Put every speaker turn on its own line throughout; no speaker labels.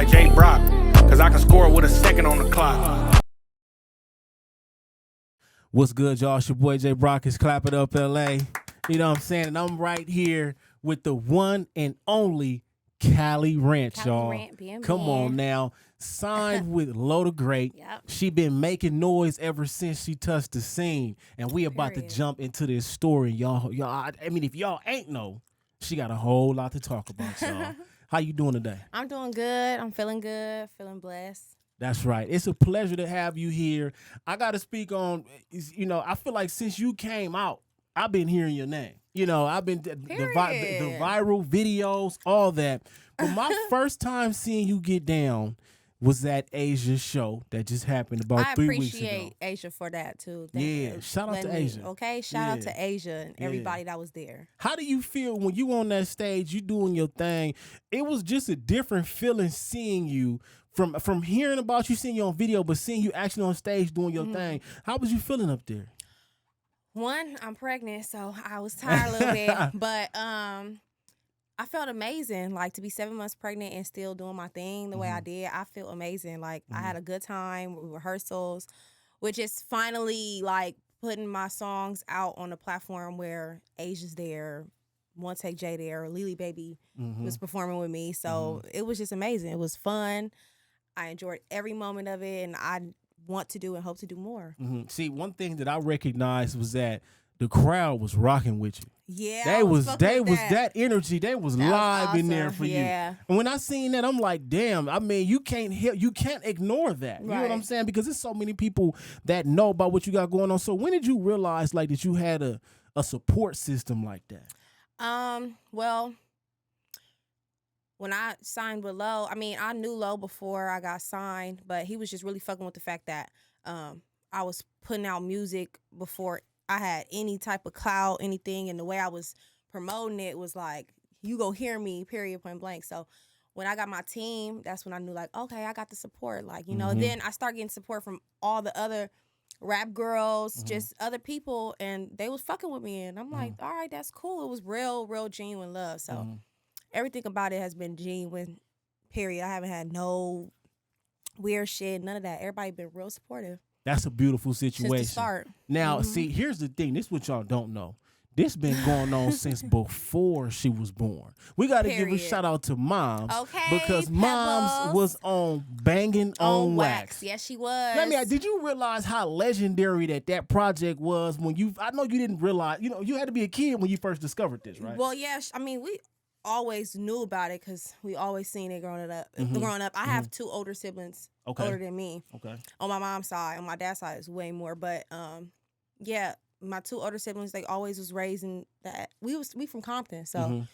like J.Brock, cause I can score with a second on the clock.
What's good, y'all? It's your boy J.Brock. It's Clapitup LA. You know what I'm saying? And I'm right here with the one and only Calirant, y'all. Come on now. Signed with Lo the Great.
Yep.
She been making noise ever since she touched the scene. And we about to jump into this story, y'all. I mean, if y'all ain't know, she got a whole lot to talk about, y'all. How you doing today?
I'm doing good. I'm feeling good. Feeling blessed.
That's right. It's a pleasure to have you here. I got to speak on, you know, I feel like since you came out, I've been hearing your name. You know, I've been the viral videos, all that. But my first time seeing you get down was that Asia show that just happened about 3 weeks ago.
I appreciate Asia for that too.
Shout out to Asia.
Okay, shout out to Asia and everybody that was there.
How do you feel when you on that stage, you doing your thing? It was just a different feeling seeing you from hearing about you, seeing you on video, but seeing you actually on stage doing your thing. How was you feeling up there?
One, I'm pregnant, so I was tired a little bit, but I felt amazing. Like, to be 7 months pregnant and still doing my thing the way I did, I feel amazing. Like, I had a good time with rehearsals, which is finally like putting my songs out on a platform where Asia's there, One Take J there, Lily Baby was performing with me. So it was just amazing. It was fun. I enjoyed every moment of it, and I want to do and hope to do more.
See, one thing that I recognized was that the crowd was rocking with you.
Yeah,
that was that energy. They was live
awesome.
in there for you. And when I seen that, I'm like, damn. I mean, you can't ignore that. You know what I'm saying? Because there's so many people that know about what you got going on. So when did you realize like that you had a support system like that?
Well, when I signed with Lo, I mean, I knew Lo before I got signed, but he was just really fucking with the fact that I was putting out music before I had any type of clout, anything, and the way I was promoting it was like, you go hear me, period, point blank. So when I got my team, that's when I knew, like, okay, I got the support. Like, you know, then I started getting support from all the other rap girls, just other people, and they was fucking with me. And I'm like, all right, that's cool. It was real genuine love. So everything about it has been genuine, period. I haven't had no weird shit, none of that. Everybody been real supportive.
That's a beautiful situation.
Since the start.
Now, see, here's the thing. This is what y'all don't know. This been going on since before she was born. We got to give a shout out to Moms.
Okay,
because Moms was on Banging on Wax.
Yes, she was.
Let me. Did you realize how legendary that project was when you? I know you didn't realize. You know, you had to be a kid when you first discovered this, right?
Well, yeah. I mean, we always knew about it because we always seen it growing up. I have two older siblings, older than me. Okay. On my mom's side, on my dad's side is way more. But yeah, my two older siblings, they always was raised in that. We from Compton, so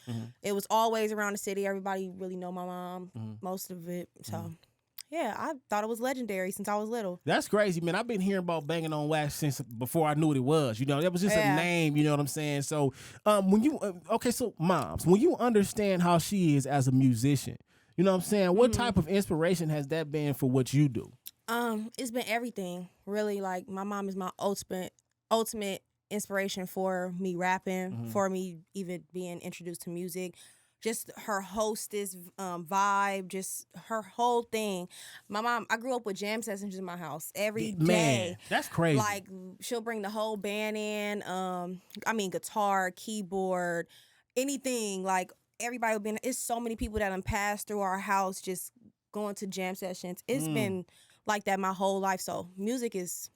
it was always around the city. Everybody really know my mom, most of it. So yeah, I thought it was legendary since I was little.
That's crazy, man. I've been hearing about Banging on Wax since before I knew what it was. You know, that was just a name. You know what I'm saying? So when you so Moms, when you understand how she is as a musician, you know what I'm saying? What type of inspiration has that been for what you do?
It's been everything, really. Like, my mom is my ultimate inspiration for me rapping, for me even being introduced to music. Just her hostess vibe, just her whole thing. My mom, I grew up with jam sessions in my house every day.
Man, that's crazy.
Like, she'll bring the whole band in. I mean, guitar, keyboard, anything. Like, everybody will be in. It's so many people that passed through our house just going to jam sessions. It's been like that my whole life. So music is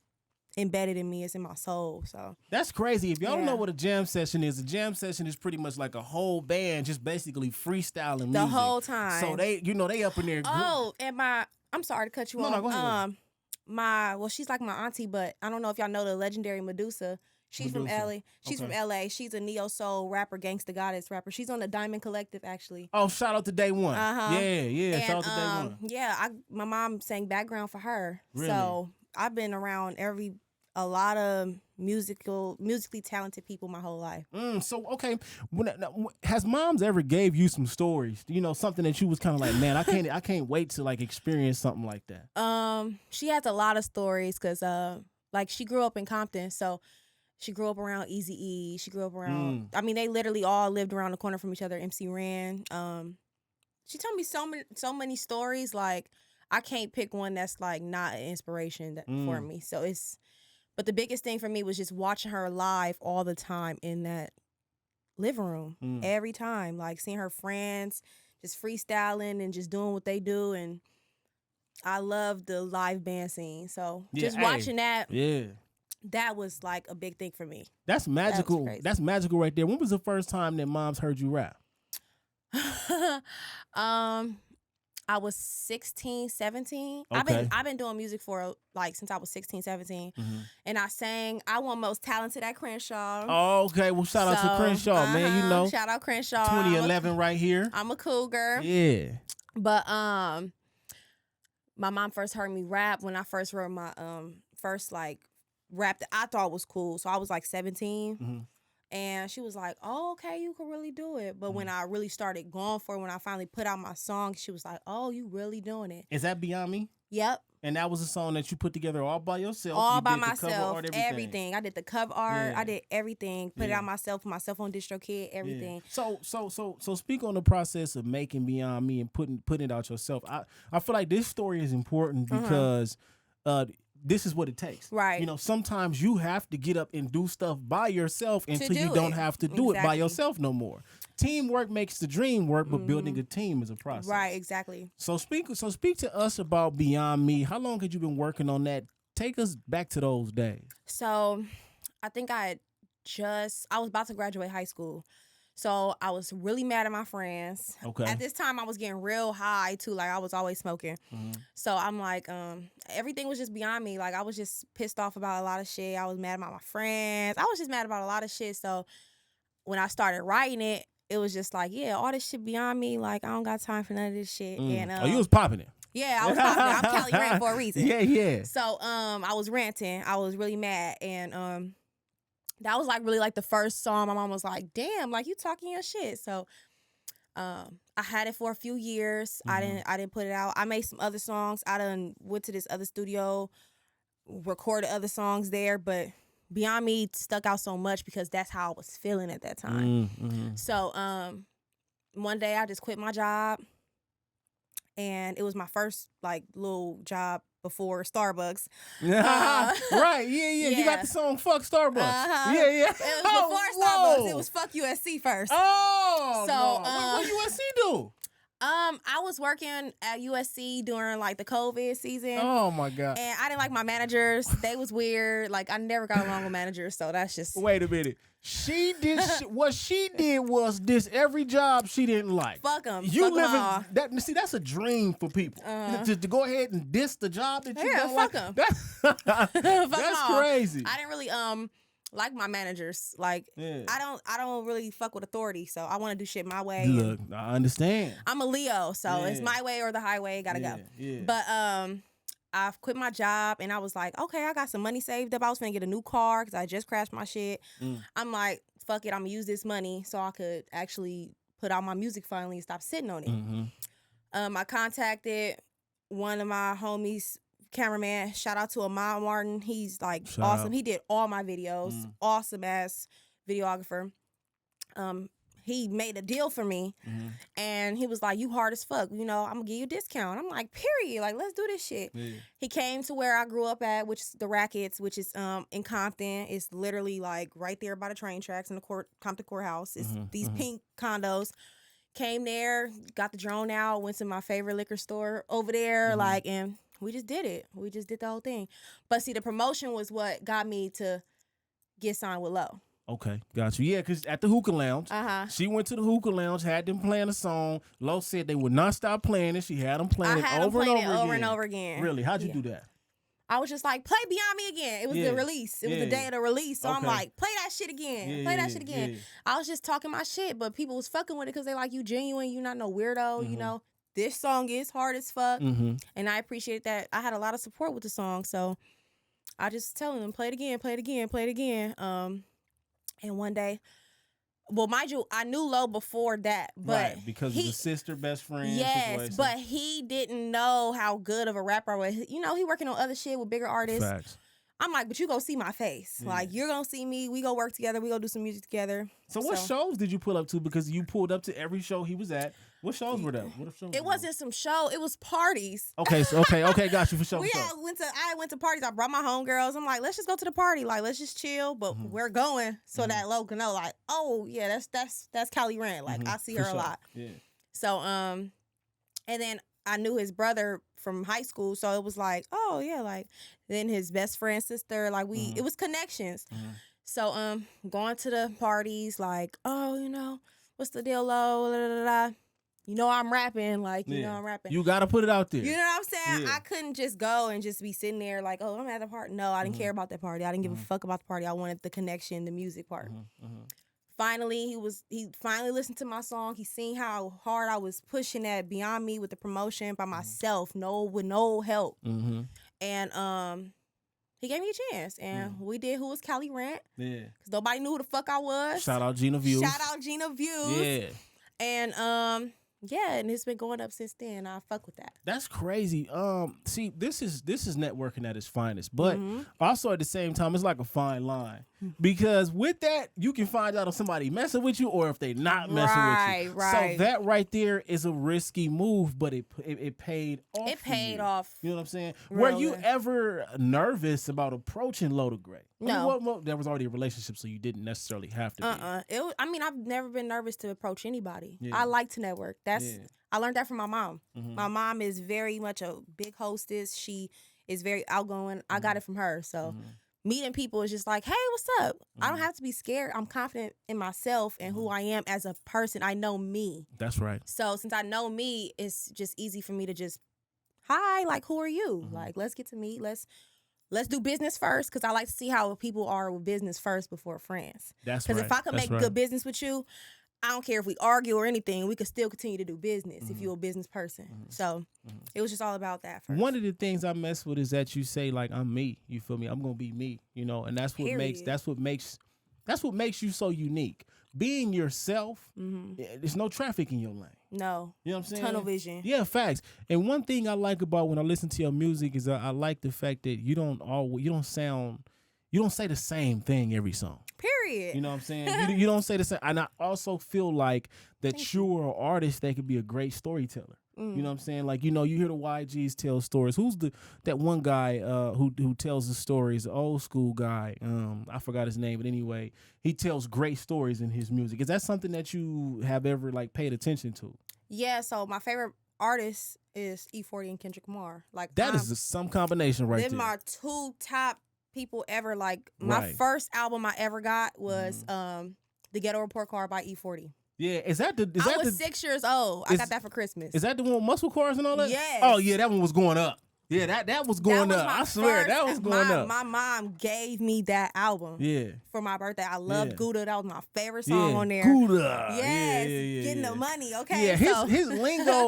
embedded in me. It's in my soul. So
that's crazy. If y'all don't know what a jam session is pretty much like a whole band just basically freestyling music
the whole time.
So they up in there.
Oh, and I'm sorry to cut you off.
No, go ahead.
She's like my auntie, but I don't know if y'all know the legendary Medusa. She's from LA. She's from LA. She's a neo soul rapper, gangsta goddess rapper. She's on the Diamond Collective, actually.
Oh, shout out to Day One. Yeah. Shout out to Day One.
Yeah, my mom sang background for her.
Really?
So I've been around a lot of musically talented people my whole life.
So okay, has Moms ever gave you some stories? You know, something that you was kind of like, man, I can't wait to like experience something like that.
She has a lot of stories because like, she grew up in Compton, so she grew up around Eazy-E. She grew up around. I mean, they literally all lived around the corner from each other. MC Ran. she told me so many stories. Like I can't pick one that's like not an inspiration for me. So but the biggest thing for me was just watching her live all the time in that living room every time, like seeing her friends just freestyling and just doing what they do. And I love the live band scene. So just watching that. Yeah. That was like a big thing for me.
That's magical. That's magical right there. When was the first time that moms heard you rap?
I was 16, 17.
Okay.
I've been doing music for like since I was 16, 17. And I won most talented at Crenshaw.
Oh, okay. Well, shout out to Crenshaw, man. You know.
Shout out Crenshaw.
2011 right here.
I'm a cougar.
Yeah.
But my mom first heard me rap when I first wrote my first like rap that I thought was cool. So I was like 17. And she was like, oh, okay, you can really do it. But when I really started going for it, when I finally put out my song, she was like, oh, you really doing it.
Is that Beyond Me?
Yep.
And that was a song that you put together all by yourself?
All by myself, everything. I did the cover art. I did everything. Put it out myself, put myself on DistroKid, everything.
So speak on the process of making Beyond Me and putting it out yourself. I feel like this story is important because this is what it takes.
Right.
You know, sometimes you have to get up and do stuff by yourself until you don't have to do it by yourself no more. Teamwork makes the dream work, but building a team is a process.
Right, exactly.
So speak to us about Beyond Me. How long had you been working on that? Take us back to those days.
So I think I was about to graduate high school. So I was really mad at my friends.
Okay.
At this time, I was getting real high too. Like I was always smoking. So I'm like, everything was just beyond me. Like I was just pissed off about a lot of shit. I was mad about my friends. I was just mad about a lot of shit. So when I started writing it, it was just like, yeah, all this shit beyond me. Like I don't got time for none of this shit. And
you was popping it.
Yeah, I was popping it. I'm Calirant for a reason.
Yeah.
So I was ranting. I was really mad, and that was like really like the first song. My mom was like, damn, like you talking your shit. So I had it for a few years. I didn't put it out. I made some other songs. I done went to this other studio, recorded other songs there, but Beyond Me stuck out so much because that's how I was feeling at that time. So one day I just quit my job, and it was my first like little job before Starbucks.
Right, yeah. You got the song "Fuck Starbucks." Yeah.
It was before Starbucks. It was "Fuck USC" first.
Oh,
so
no. What USC do?
I was working at USC during like the COVID season.
Oh my God!
And I didn't like my managers. They was weird. Like I never got along with managers. So that's just.
Wait a minute. She did what she did was diss every job she didn't like.
Fuck them.
You live that. See, that's a dream for people to go ahead and diss the job that you don't like.
Fuck them.
That's crazy.
I didn't really like my managers. Like I don't really fuck with authority. So I want to do shit my way.
Look, I understand.
I'm a Leo, so it's my way or the highway. Gotta go.
Yeah.
But I've quit my job, and I was like, okay, I got some money saved up. I was gonna get a new car because I just crashed my shit. I'm like, fuck it, I'm gonna use this money so I could actually put out my music finally and stop sitting on it. I contacted one of my homies, cameraman. Shout out to Ahmad Martin. He's like awesome. He did all my videos. Awesome ass videographer. He made a deal for me, and he was like, you hard as fuck, you know, I'm gonna give you a discount. I'm like, period, like, let's do this shit. He came to where I grew up at, which is the Rackets, which is in Compton. It's literally like right there by the train tracks in the Compton courthouse. It's these pink condos. Came there, got the drone out, went to my favorite liquor store over there, like, and we just did it. We just did the whole thing. But see, the promotion was what got me to get signed with Low.
Okay, got you. Yeah, because at the hookah lounge, she went to the hookah lounge, had them playing a song. Lo said they would not stop playing it. She had them playing it over and over again. Really? How'd you do that?
I was just like, play Beyond Me again. It was the release. It was the day of the release. So I'm like, play that shit again. Play that shit again. I was just talking my shit, but people was fucking with it because they like, you genuine. You not no weirdo, you know. This song is hard as fuck. And I appreciate that. I had a lot of support with the song. So I just telling them, play it again, play it again, play it again. And one day, well, mind you, I knew Lo before that, but
because of the sister best friend.
Yes,
situation.
but he didn't know how good of a rapper I was. You know, he working on other shit with bigger artists.
Facts.
I'm like, but you gonna see my face. Like, you're gonna see me. We gonna work together. We gonna do some music together.
So what shows did you pull up to? Because you pulled up to every show he was at. What shows were that? What shows?
It wasn't some show. It was parties.
Okay, so okay, got you for sure.
I went to parties. I brought my homegirls. I'm like, let's just go to the party. Like, let's just chill. But we're going so that Lo can know, like, oh yeah, that's Calirant. Like, I see her a lot.
Yeah.
So and then I knew his brother from high school, so it was like, oh yeah, like then his best friend's sister, like it was connections. So going to the parties, like, oh, you know, what's the deal, Lo? Da, da, da, da. You know I'm rapping, like, you know I'm rapping.
You gotta put it out there.
You know what I'm saying?
Yeah.
I couldn't just go and just be sitting there like, oh, I'm at the party. No, I didn't care about that party. I didn't give a fuck about the party. I wanted the connection, the music part. Finally, he finally listened to my song. He seen how hard I was pushing that Beyond Me with the promotion by myself, with no help. And he gave me a chance, and we did Who Was Calirant. Yeah. Because nobody knew who the fuck I was.
Shout out Gina Views.
Yeah. And yeah, and it's been going up since then. I fuck with that.
That's crazy. See, this is networking at its finest, but also at the same time, it's like a fine line because with that, you can find out if somebody messing with you or if they not messing with you.
Right.
So that right there is a risky move, but it paid off.
It paid off.
You know what I'm saying? Were you ever nervous about approaching Loda Gray?
No.
Well, there was already a relationship, so you didn't necessarily have to.
I mean, I've never been nervous to approach anybody.
Yeah.
I like to network. I learned that from my mom. My mom is very much a big hostess. She is very outgoing. I got it from her. So meeting people is just like, hey, what's up? I don't have to be scared. I'm confident in myself and who I am as a person. I know me.
That's right.
So since I know me, it's just easy for me to just, hi, like, who are you? Like, let's get to meet. Let's do business first, because I like to see how people are with business first before friends.
That's right.
Because if I can make good business with you, I don't care if we argue or anything, we could still continue to do business if you're a business person. So it was just all about that first.
One of the things I mess with is that you say, like, I'm me. You feel me? I'm gonna be me. You know, and that's what makes you so unique. Being yourself, there's no traffic in your lane.
No.
You know what I'm saying?
Tunnel vision.
Yeah, facts. And one thing I like about when I listen to your music is I like the fact that you don't say the same thing every song.
Period.
You know what I'm saying? You don't say the same. And I also feel like that you're an artist that could be a great storyteller. You know what I'm saying? Like, you know, you hear the YGs tell stories. Who's that one guy who tells the stories, the old school guy? I forgot his name, but anyway, he tells great stories in his music. Is that something that you have ever like paid attention to?
Yeah, so my favorite artist is E40 and Kendrick Lamar. Like,
that is some combination right there.
They're my two top people ever. Like, my first album I ever got was The Ghetto Report Card by E40.
Yeah,
I was 6 years old. I got that for Christmas.
Is that the one with muscle cars and all that?
Yes.
Oh yeah, that one was going up. Yeah, that was going up. I swear, that was going up.
My mom gave me that album.
Yeah.
For my birthday. I loved Gouda. That was my favorite song on there.
Gouda.
Yes.
Yeah,
getting the money. Okay.
Yeah,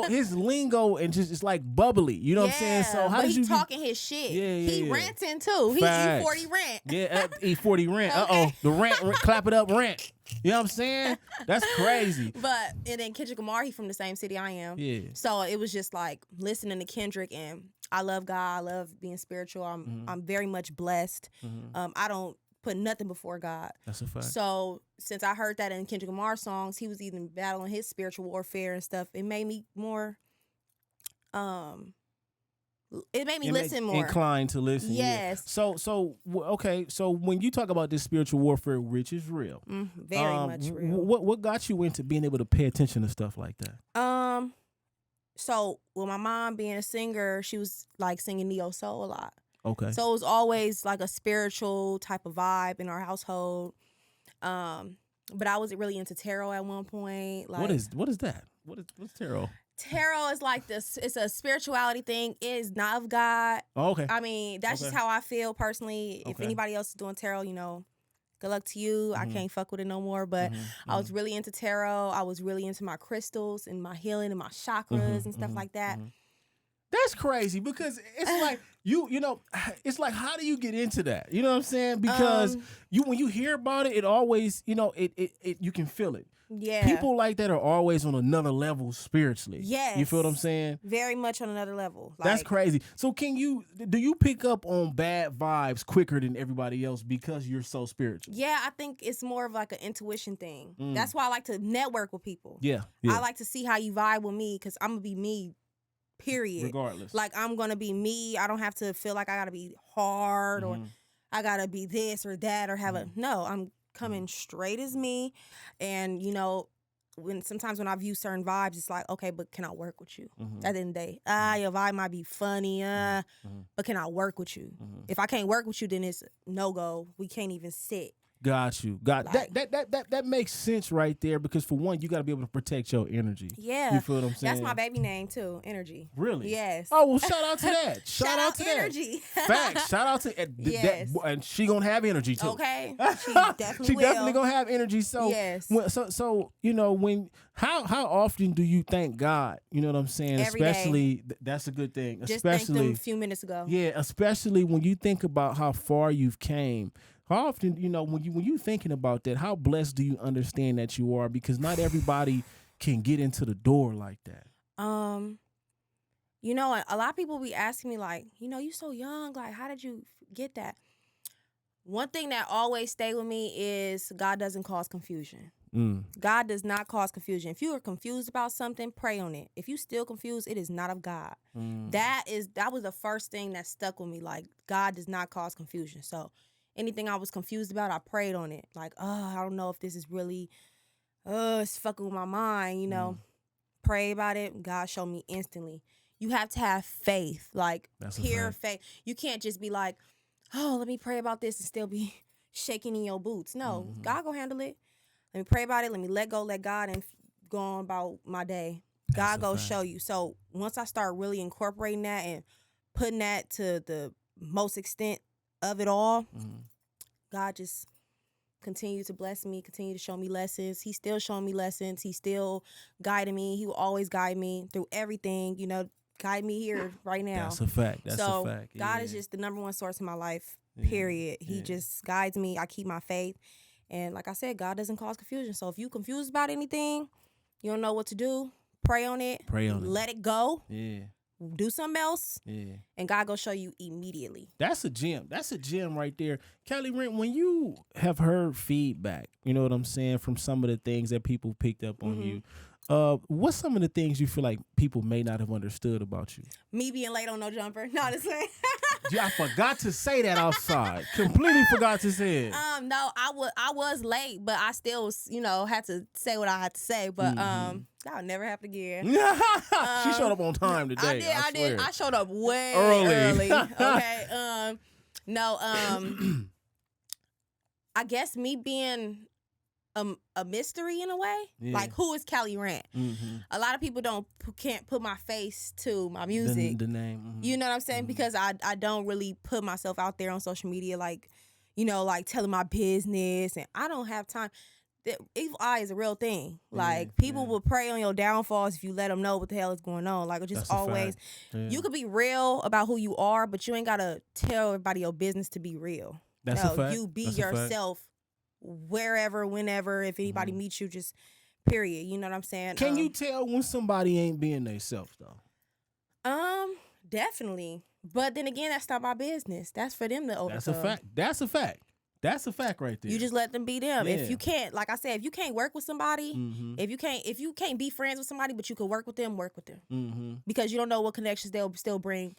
his lingo and just it's like bubbly. You know what I'm saying? So how did you
talking his shit?
Yeah.
He ranting too.
Facts.
He E40 rant.
Yeah, E40 rant.
Okay.
The rant, clap it up rant. You know what I'm saying? That's crazy.
And then Kendrick Lamar, he from the same city I am.
Yeah.
So it was just like listening to Kendrick, and I love God. I love being spiritual. I'm very much blessed. I don't put nothing before God.
That's a fact.
So since I heard that in Kendrick Lamar songs, he was even battling his spiritual warfare and stuff. It made me more listen more.
Inclined to listen.
Yes.
Yeah. So okay. So when you talk about this spiritual warfare, which is real,
very much real.
What got you into being able to pay attention to stuff like that?
So with my mom being a singer, she was like singing neo soul a lot.
Okay.
So it was always like a spiritual type of vibe in our household. But I wasn't really into tarot at one point. Like,
what is that? What's tarot?
Tarot is like this. It's a spirituality thing. It is not of God.
Oh, okay.
I mean, that's just how I feel personally. If anybody else is doing tarot, you know, good luck to you. I can't fuck with it no more. But I was really into tarot. I was really into my crystals and my healing and my chakras and stuff like that.
That's crazy because it's like you know, it's like, how do you get into that? You know what I'm saying? Because when you hear about it, it always, you know, it you can feel it.
Yeah.
People like that are always on another level spiritually.
Yes.
You feel what I'm saying?
Very much on another level.
That's crazy. So do you pick up on bad vibes quicker than everybody else because you're so spiritual?
Yeah, I think it's more of like an intuition thing. That's why I like to network with people.
Yeah.
I like to see how you vibe with me because I'm going to be me, period.
Regardless.
Like, I'm going to be me. I don't have to feel like I got to be hard or I got to be this or that or have no, I'm coming straight as me. And, you know, sometimes when I view certain vibes, it's like, okay, but can I work with you? At the end of the day, your vibe might be funny, but can I work with you? If I can't work with you, then it's no-go. We can't even sit.
Got you. That makes sense right there because for one, you got to be able to protect your energy.
Yeah.
You feel what I'm saying?
That's my baby name too, Energy.
Really?
Yes.
Oh, well, shout out to that. Shout out to
Energy.
that. Facts. Shout out to
Yes.
and she gonna have energy too.
Okay. She definitely will.
Definitely gonna have energy. So
yes.
So you know how often do you thank God? You know what I'm saying?
Every
especially that's a good thing.
Just
especially
thanked them a few minutes ago.
Yeah, especially when you think about how far you've came. How often, you know, when you thinking about that, how blessed do you understand that you are? Because not everybody can get into the door like that.
You know, a lot of people be asking me like, you know, you so young, like, how did you get that? One thing that always stay with me is God doesn't cause confusion. God does not cause confusion. If you are confused about something, pray on it. If you still confused, it is not of God. That was the first thing that stuck with me. Like, God does not cause confusion. So anything I was confused about, I prayed on it. Like, I don't know if this is really, it's fucking with my mind, you know. Pray about it. God showed me instantly. You have to have faith, like pure faith. You can't just be like, oh, let me pray about this and still be shaking in your boots. No, God gonna handle it. Let me pray about it. Let me let go, let God, and go on about my day. God go show you. So once I start really incorporating that and putting that to the most extent of it all, God just continue to bless me, continue to show me lessons. He's still showing me lessons. He's still guiding me. He will always guide me through everything, you know, guide me here right now.
That's a fact. That's a fact.
God is just the number one source in my life, period. He just guides me. I keep my faith. And like I said, God doesn't cause confusion. So if you confused about anything, you don't know what to do, pray on it. Let it go.
Yeah.
Do something else.
Yeah.
And God go show you immediately.
That's a gem. That's a gem right there. Calirant, when you have heard feedback, you know what I'm saying, from some of the things that people picked up on you, what's some of the things you feel like people may not have understood about you?
Me being late on no jumper. No, just saying.
Yeah, I forgot to say that outside. Completely forgot to say it.
No, I was late, but I still was, you know, had to say what I had to say. But that'll never happen again.
She showed up on time today.
I did. I showed up way
early.
Okay. I guess me being a mystery in a way. Like, who is Calirant? A lot of people can't put my face to my music.
The name.
You know what I'm saying? Because I don't really put myself out there on social media, like, you know, like telling my business, and I don't have time. The evil eye is a real thing. Like, people will prey on your downfalls if you let them know what the hell is going on. Like, just always, you could be real about who you are, but you ain't gotta tell everybody your business to be real.
That's a fact.
You be yourself. Wherever, whenever, if anybody meets you, just period. You know what I'm saying?
Can you tell when somebody ain't being themselves though?
Definitely. But then again, that's not my business. That's for them to overcome.
That's a fact. That's a fact. That's a fact right there.
You just let them be them.
Yeah.
If you can't, like I said, if you can't work with somebody, if you can't be friends with somebody, but you can work with them, because you don't know what connections they'll still bring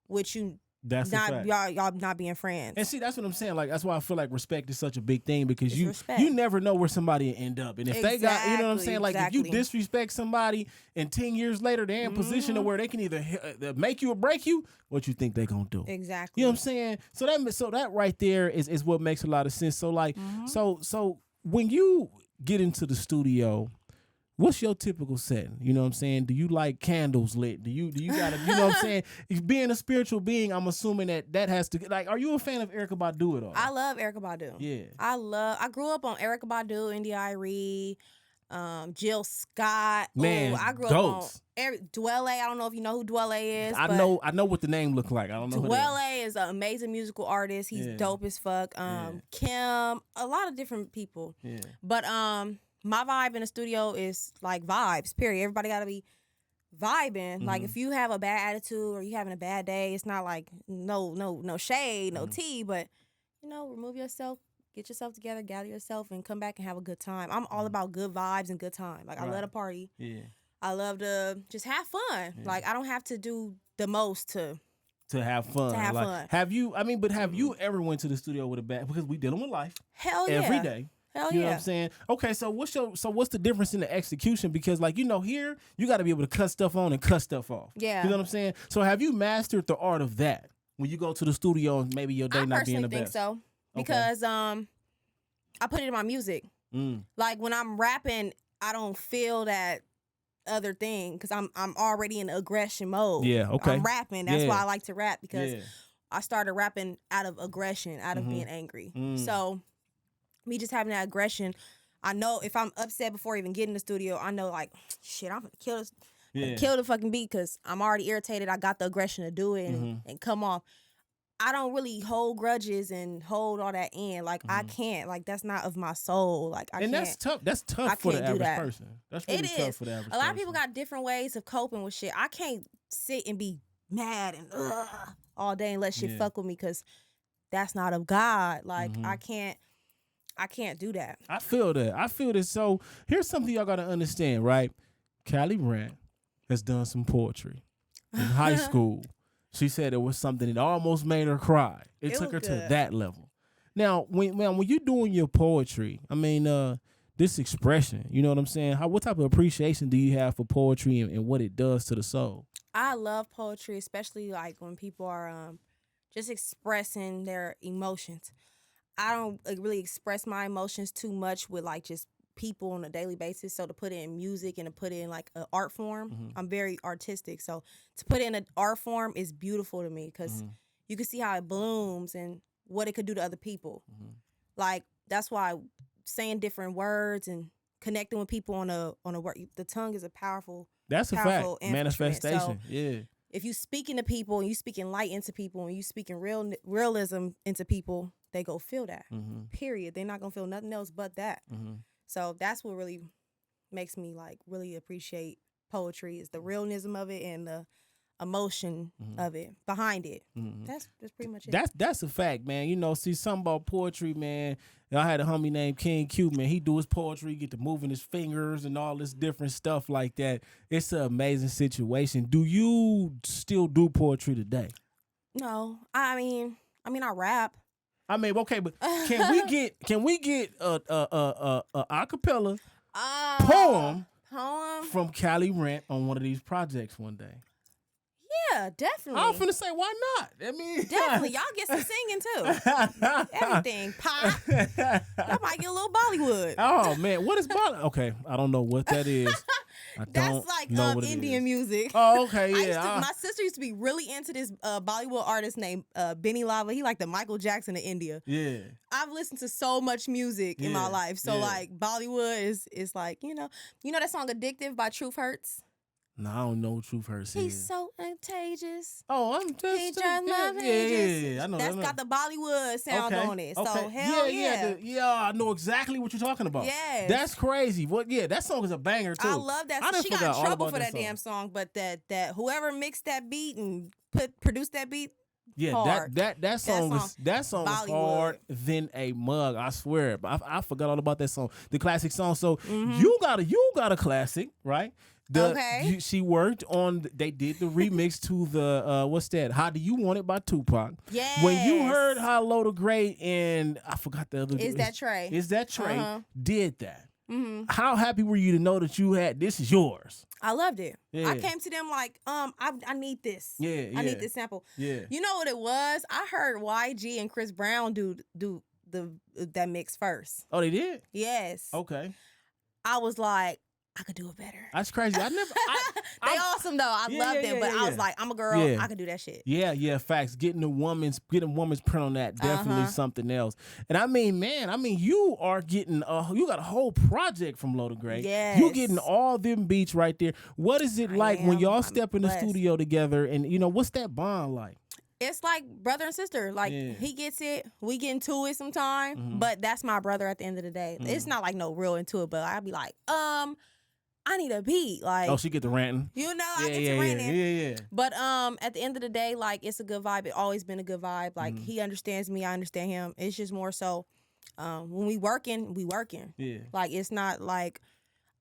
with you.
That's
not y'all not being friends.
And see, that's what I'm saying. Like, that's why I feel like respect is such a big thing, because you
respect.
never know where somebody will end up. And if they got, you know what I'm saying? Like, if you disrespect somebody and 10 years later they're in position to where they can either make you or break you, what you think they gonna do?
Exactly.
You know what I'm saying? So that right there is what makes a lot of sense. So like, so when you get into the studio, what's your typical setting? You know what I'm saying? Do you like candles lit? Do you gotta, you know what I'm saying? Being a spiritual being, I'm assuming that has to, like, are you a fan of Erykah Badu at all?
I love Erykah Badu.
Yeah.
I grew up on Erykah Badu, India.Arie, Jill Scott.
Man,
I grew
goats.
up on Dwelle. I don't know if you know who Dwelle is.
I know what the name look like. I don't know who
Dwelle is an amazing musical artist. He's dope as fuck. Kim, a lot of different people.
Yeah.
But my vibe in the studio is like vibes, period. Everybody got to be vibing. Like if you have a bad attitude or you having a bad day, it's not like no shade, no tea, but remove yourself, get yourself together, gather yourself, and come back and have a good time. I'm all about good vibes and good time. Like I love to party.
Yeah.
I love to just have fun. Yeah. Like I don't have to do the most to
have fun.
To have fun.
Have you? I mean, but have you ever went to the studio with a bad? Because we dealing with life.
Hell yeah.
Every day.
Hell
you
yeah.
know what I'm saying? Okay, so what's the difference in the execution? Because like here you got to be able to cut stuff on and cut stuff off.
Yeah.
You know what I'm saying? So have you mastered the art of that when you go to the studio and maybe your day not being the best?
I personally think so because I put it in my music. Like when I'm rapping, I don't feel that other thing because I'm already in aggression mode.
Yeah. Okay.
I'm rapping. That's why I like to rap because I started rapping out of aggression, out of being angry. So. Me just having that aggression, I know if I'm upset before even getting in the studio, I know like, shit, I'm gonna kill this, kill the fucking beat because I'm already irritated. I got the aggression to do it and come off. I don't really hold grudges and hold all that in. Like I can't. Like that's not of my soul. Like I can't.
That's tough. That's tough for the average person. That's really tough for the average person.
A lot of people got different ways of coping with shit. I can't sit and be mad and all day and let shit fuck with me because that's not of God. Like I can't do that.
I feel that. I feel this. So here's something y'all got to understand, right? Calirant has done some poetry in high school. She said it was something that almost made her cry. It took her to that level. Now, when you're doing your poetry, I mean, this expression, you know what I'm saying? What type of appreciation do you have for poetry and what it does to the soul?
I love poetry, especially like when people are just expressing their emotions. I don't really express my emotions too much with like just people on a daily basis. So to put it in music and to put it in like an art form, I'm very artistic. So to put it in an art form is beautiful to me because you can see how it blooms and what it could do to other people. Like that's why saying different words and connecting with people on a word, the tongue is a powerful.
That's a fact. Manifestation. So,
if you speaking to people and you speaking light into people and you speaking realism into people, they go feel that. Period. They're not gonna feel nothing else but that. So that's what really makes me like really appreciate poetry is the realism of it and the emotion of it behind it. That's pretty much it.
That's a fact, man. You know, see something about poetry, man. I had a homie named King Q, man. He do his poetry, get to moving his fingers and all this different stuff like that. It's an amazing situation. Do you still do poetry today?
No, I mean I rap.
I mean, okay, but can we get a acapella poem from Calirant on one of these projects one day?
Yeah, definitely.
I'm finna say, why not? I mean,
definitely. Y'all get some singing too. Everything. Pop. Y'all might get a little Bollywood.
Oh man, what is Bollywood? Okay, I don't know what that is.
That's like Indian music.
Oh, okay, yeah.
My sister used to be really into this Bollywood artist named Benny Lava. He like the Michael Jackson of India. Yeah. I've listened to so much music in my life. So like Bollywood is like, you know that song Addictive by Truth Hurts?
No, I don't know what Truth Hurts is.
He's so contagious.
Oh, I'm just...
He drives my pages.
I know.
That's got the Bollywood sound on it. So, hell yeah.
Yeah, I know exactly what you're talking about.
Yes.
That's crazy. Well, yeah, that song is a banger, too.
I love that song. She got in trouble for that damn song, but that whoever mixed that beat and produced that beat,
yeah,
hard.
that song was hard than a mug. I swear. I forgot all about that song, the classic song. So you got a classic, right? She worked on. They did the remix to the what's that? How Do You Want It by Tupac.
Yes.
When you heard how Low the Great and I forgot the other.
Is That Trey
did that? How happy were you to know that you had this is yours?
I loved it. Yeah. I came to them like, I need this.
Yeah,
I need this sample.
Yeah.
You know what it was? I heard YG and Chris Brown do that mix first.
Oh, they did?
Yes.
Okay.
I was like, I could do it better.
That's crazy. I never.
They awesome though. I love them, but I was like, I'm a girl. I could do that shit.
Yeah. Facts. Getting a woman's print on that definitely something else. And I mean, man, you are getting you got a whole project from Low the Great.
Yes.
You getting all them beats right there. What is it like when y'all step in the studio together? And what's that bond like?
It's like brother and sister. Like he gets it, we get into it sometime, but that's my brother at the end of the day. It's not like no real into it, but I'd be like, I need a beat. Like,
oh, she get the ranting.
You know, I get to ranting.
Yeah.
But at the end of the day, like, it's a good vibe. It always been a good vibe. Like, he understands me, I understand him. It's just more so when we working, we working.
Yeah.
Like, it's not like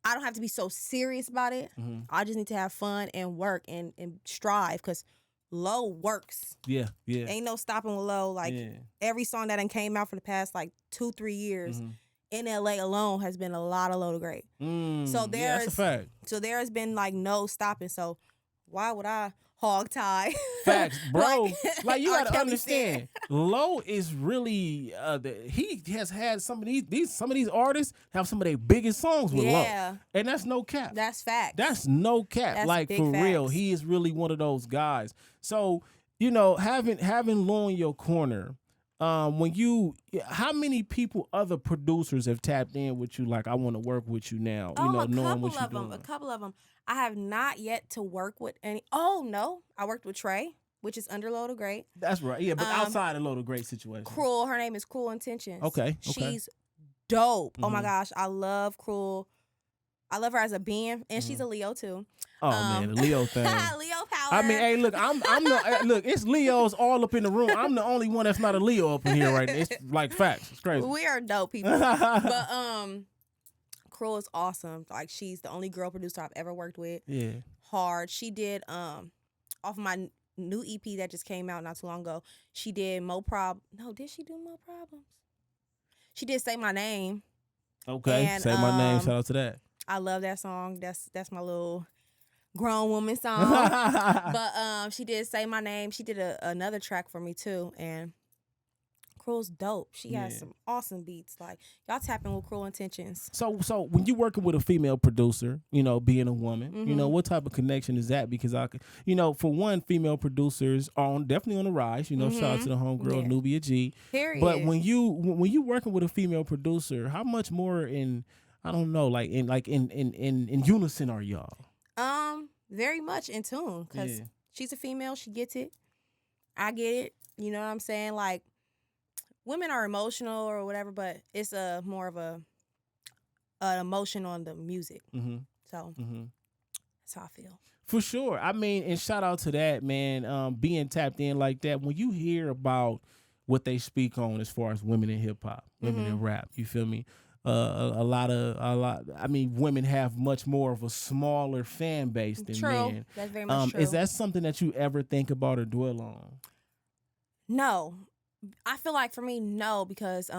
I don't have to be so serious about it. I just need to have fun and work and strive, because Low works.
Yeah.
Ain't no stopping with Low. Like, every song that done came out for the past, like, 2-3 years, in LA alone has been a lot of Low to Great. So
that's a fact.
So there has been, like, no stopping. So why would I hog tie?
Facts, bro. like you gotta
Kelly
understand, Low is really he has had some of these artists have some of their biggest songs with Low, and that's no cap.
That's fact.
That's no cap.
That's
like,
big
for real,
facts.
he is really one of those guys. So, you know, having Low in your corner, when you, how many people, other producers, have tapped in with you? Like, I want to work with you now. You know, knowing what you're doing.
A couple of them. I have not yet to work with any. Oh no, I worked with Trey, which is under Low to Great.
That's right. Yeah, but outside of Low to Great situation.
Cruel. Her name is Cruel Intentions.
Okay.
She's dope. Oh my gosh, I love Cruel. I love her as a being, and she's a Leo too.
Oh man, the Leo thing.
Leo power.
I mean, hey, look, I'm the look. It's Leos all up in the room. I'm the only one that's not a Leo up in here right now. It's like facts. It's crazy.
We are dope people. But Cruel is awesome. Like, she's the only girl producer I've ever worked with.
Yeah.
Hard. She did off of my new EP that just came out not too long ago. She did No, did she do Mo Problems? She did Say My Name.
Okay.
And,
Say My Name. Shout out to that.
I love that song. That's my little grown woman song. But she did Say My Name. She did another track for me too, and Cruel's dope. She has some awesome beats. Like, y'all tapping with Cruel Intentions.
So when you working with a female producer, you know, being a woman, you know, what type of connection is that? Because I could, you know, for one, female producers are definitely on the rise. You know, shout out to the homegirl Nubia G.
Period.
But when you working with a female producer, how much more in, I don't know, like in unison are y'all?
Very much in tune, because she's a female. She gets it. I get it. You know what I'm saying? Like, women are emotional or whatever, but it's more of an emotion on the music. So that's how I feel.
For sure. I mean, and shout out to that, man. Being tapped in like that. When you hear about what they speak on as far as women in hip hop, women in rap, you feel me? A lot. I mean, women have much more of a smaller fan base than men.
That's very much true.
Is that something that you ever think about or dwell on?
No, I feel like for me, no, because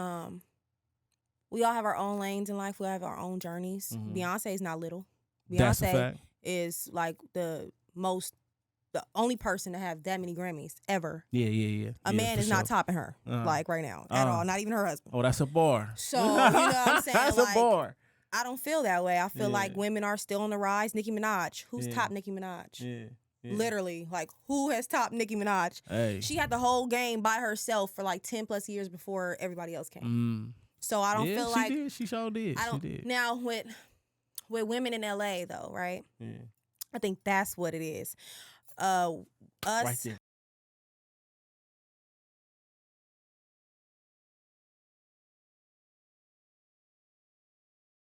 we all have our own lanes in life. We have our own journeys. Beyonce is not little.
That's a
Beyonce
fact.
is like the only person to have that many Grammys ever.
Yeah.
A man is not topping her, like, right now at all. Not even her husband.
Oh, that's a bar.
So, you know what I'm saying?
That's
like,
a bar.
I don't feel that way. I feel like women are still on the rise. Nicki Minaj. Who's topped Nicki Minaj?
Yeah.
Literally, like, who has topped Nicki Minaj?
Hey.
She had the whole game by herself for like 10 plus years before everybody else came. So I don't feel like
she sure did.
I don't.
She did.
Now with women in LA though, right?
Yeah.
I think that's what it is. Us,
Right there.